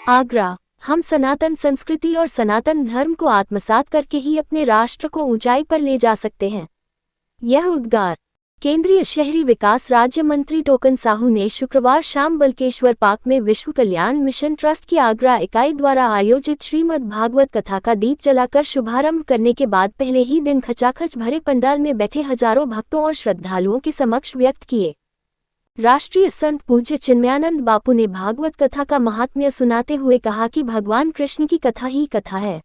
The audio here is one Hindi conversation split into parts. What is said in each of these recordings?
आगरा। हम सनातन संस्कृति और सनातन धर्म को आत्मसात करके ही अपने राष्ट्र को ऊंचाई पर ले जा सकते हैं। यह उद्गार केंद्रीय शहरी विकास राज्य मंत्री टोकन साहू ने शुक्रवार शाम बल्केश्वर पार्क में विश्व कल्याण मिशन ट्रस्ट की आगरा इकाई द्वारा आयोजित श्रीमद् भागवत कथा का दीप जलाकर शुभारंभ करने के बाद पहले ही दिन खचाखच भरे पंडाल में बैठे हजारों भक्तों और श्रद्धालुओं के समक्ष व्यक्त किए। राष्ट्रीय संत पूज्य चिन्मयानंद बापू ने भागवत कथा का महात्म्य सुनाते हुए कहा कि भगवान कृष्ण की कथा ही कथा है,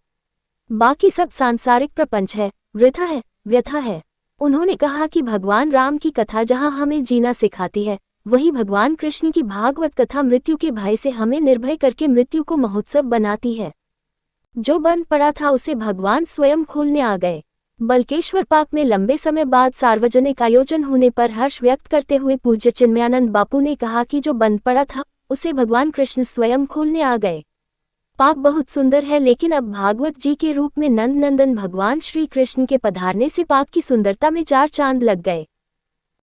बाकी सब सांसारिक प्रपंच है, वृथा है, व्यथा है। उन्होंने कहा कि भगवान राम की कथा जहां हमें जीना सिखाती है, वहीं भगवान कृष्ण की भागवत कथा मृत्यु के भय से हमें निर्भय करके मृत्यु को महोत्सव बनाती है। जो बंद पड़ा था उसे भगवान स्वयं खोलने आ गए। बल्केश्वर पार्क में लंबे समय बाद सार्वजनिक आयोजन होने पर हर्ष व्यक्त करते हुए पूज्य चिन्मयानंद बापू ने कहा कि जो बंद पड़ा था उसे भगवान कृष्ण स्वयं खोलने आ गए। पार्क बहुत सुंदर है, लेकिन अब भागवत जी के रूप में नंद नंदन भगवान श्री कृष्ण के पधारने से पार्क की सुंदरता में चार चांद लग गए।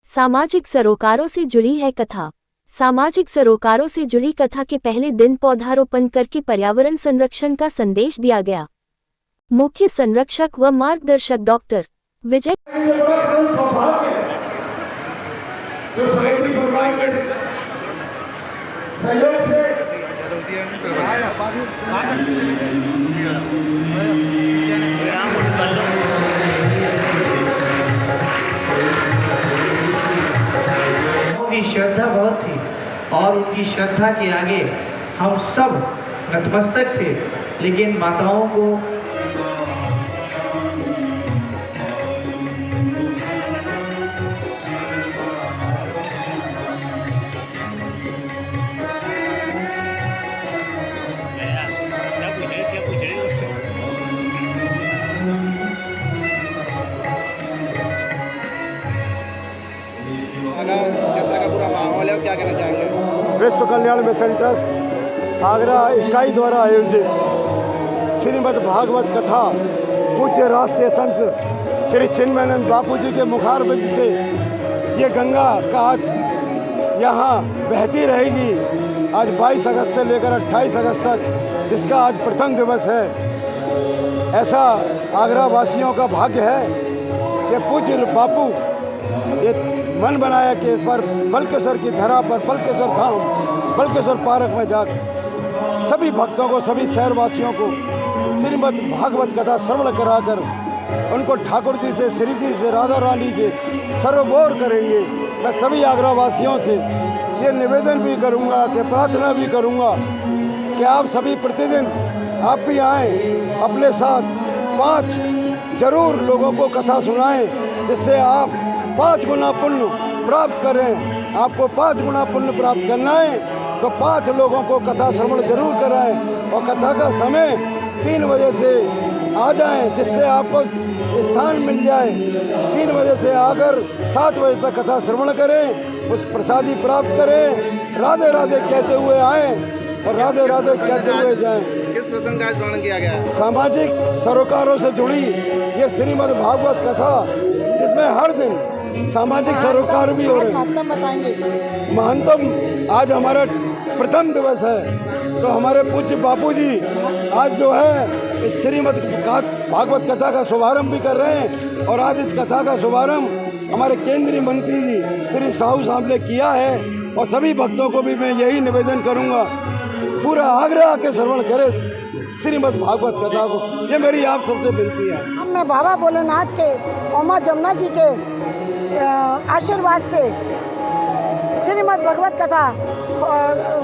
सामाजिक सरोकारों से जुड़ी है कथा। सामाजिक सरोकारों से जुड़ी कथा के पहले दिन पौधारोपण करके पर्यावरण संरक्षण का संदेश दिया गया। मुख्य संरक्षक व मार्गदर्शक डॉक्टर विजय उनकी श्रद्धा बहुत थी और उनकी श्रद्धा के आगे हम सब नतमस्तक थे, लेकिन माताओं को पूरा माहौल है, क्या कहना चाहेंगे? विश्व कल्याण मिशन ट्रस्ट आगरा इकाई द्वारा आयोजित श्रीमद् भागवत कथा पूज्य राष्ट्रीय संत श्री चिन्मयानंद बापू जी के मुखारबिंद से ये गंगा का आज यहाँ बहती रहेगी। आज 22 अगस्त से लेकर 28 अगस्त तक जिसका आज प्रथम दिवस है। ऐसा आगरा वासियों का भाग्य है कि पूज्य बापू ये मन बनाया कि इस बार बल्केश्वर की धरा पर बल्केश्वर धाम बल्केश्वर पार्क में जाकर सभी भक्तों को, सभी शहरवासियों को श्रीमद् भागवत कथा श्रवण कराकर उनको ठाकुर जी से, श्री जी से, राधा रानी से सर्वोर करेंगे। मैं सभी आगरा वासियों से ये निवेदन भी करूंगा कि प्रार्थना भी करूंगा कि आप सभी प्रतिदिन आप भी आएँ, अपने साथ 5 जरूर लोगों को कथा सुनाएं, जिससे आप 5 गुना पुण्य प्राप्त करें। आपको 5 गुना पुण्य प्राप्त करना है तो 5 लोगों को कथा श्रवण जरूर कराएं और कथा का समय 3 बजे से आ जाएं, जिससे आपको स्थान मिल जाए। 3 बजे से आकर 7 बजे तक कथा श्रवण करें, उस प्रसादी प्राप्त करें, राधे राधे कहते हुए आएँ और राधे राधे कहते हुए जाएं। किस प्रसंग का वर्णन किया गया है? सामाजिक सरोकारों से जुड़ी ये श्रीमद् भागवत कथा, जिसमें हर दिन सामाजिक सरोकार भी हो रहे हैं। महंतम आज हमारा प्रथम दिवस है, तो हमारे पूज्य बापू जी आज जो है इस श्रीमद् भागवत कथा का शुभारंभ भी कर रहे हैं। और आज इस कथा का शुभारंभ हमारे केंद्रीय मंत्री जी श्री साहू साहब ने किया है। और सभी भक्तों को भी मैं यही निवेदन करूंगा, पूरा आगरा आके श्रवण करे श्रीमद् भागवत कथा को। ये मेरी आप सबसे विनती है। मैं बाबा भोलेनाथ के और माँ जमुना जी के आशीर्वाद से श्रीमद् भगवत कथा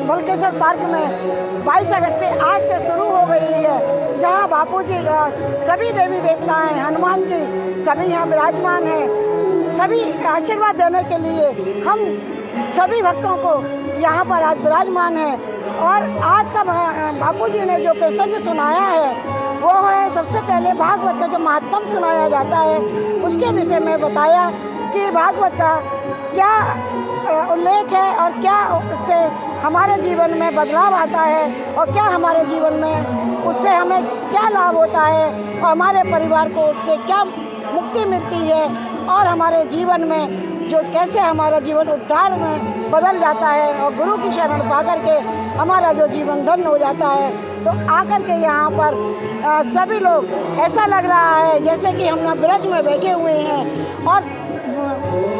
बल्केश्वर पार्क में 22 अगस्त से आज से शुरू हो गई है, जहाँ बापू जी सभी देवी देवताएं, हनुमान जी सभी यहाँ विराजमान हैं। सभी आशीर्वाद देने के लिए हम सभी भक्तों को यहाँ पर आज विराजमान है। और आज का बापू जी ने जो प्रसंग सुनाया है वो है, सबसे पहले भागवत का जो महात्म सुनाया जाता है उसके विषय में बताया कि भागवत का क्या उल्लेख है और क्या उससे हमारे जीवन में बदलाव आता है और क्या हमारे जीवन में उससे हमें क्या लाभ होता है और हमारे परिवार को उससे क्या मुक्ति मिलती है और हमारे जीवन में जो कैसे हमारा जीवन उद्धार में बदल जाता है। और गुरु की शरण पा कर के हमारा जो जीवन धन्य हो जाता है। तो आकर के यहाँ पर सभी लोग ऐसा लग रहा है जैसे कि हम यहाँ ब्रज में बैठे हुए हैं और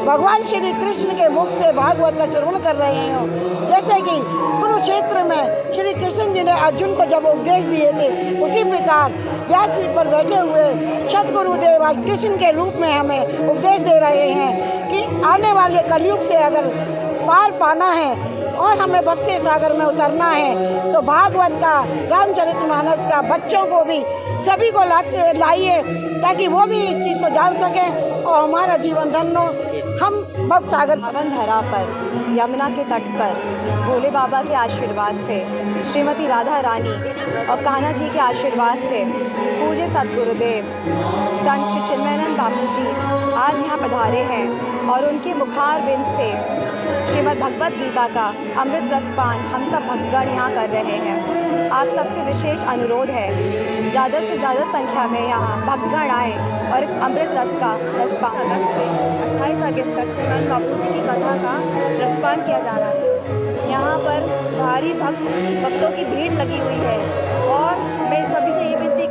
भगवान श्री कृष्ण के मुख से भागवत का श्रवण कर रहे हो। जैसे कि कुरुक्षेत्र में श्री कृष्ण जी ने अर्जुन को जब उपदेश दिए थे, उसी प्रकार व्यासपीठ पर बैठे हुए सद्गुरुदेव आज कृष्ण के रूप में हमें उपदेश दे रहे हैं कि आने वाले कलयुग से अगर पार पाना है और हमें भव से सागर में उतरना है तो भागवत का, रामचरितमानस का बच्चों को भी सभी को लाइए ताकि वो भी इस चीज़ को जान सकें और हमारा जीवन धन्य हो। हम भव सागर पावन धरा पर, यमुना के तट पर भोले बाबा के आशीर्वाद से, श्रीमती राधा रानी और कान्हा जी के आशीर्वाद से पूज्य सद्गुरुदेव संत श्री चिन्मयानंद बापू जी आज यहाँ पधारे हैं और उनके मुखार बिंद से श्रीमद् भगवत गीता का अमृत रसपान हम सब भक्तगण यहाँ कर रहे हैं। आप सबसे विशेष अनुरोध है ज़्यादा से ज़्यादा संख्या में यहाँ भक्तगण आए और इस अमृत रस का रसपान अगस्त से 28 अगस्त तक चिन्मयानंद बापू जी की कथा का रसपान किया जा रहा है। यहाँ पर भारी भक्तों की भीड़ लगी हुई है और मैं सभी से ये विनती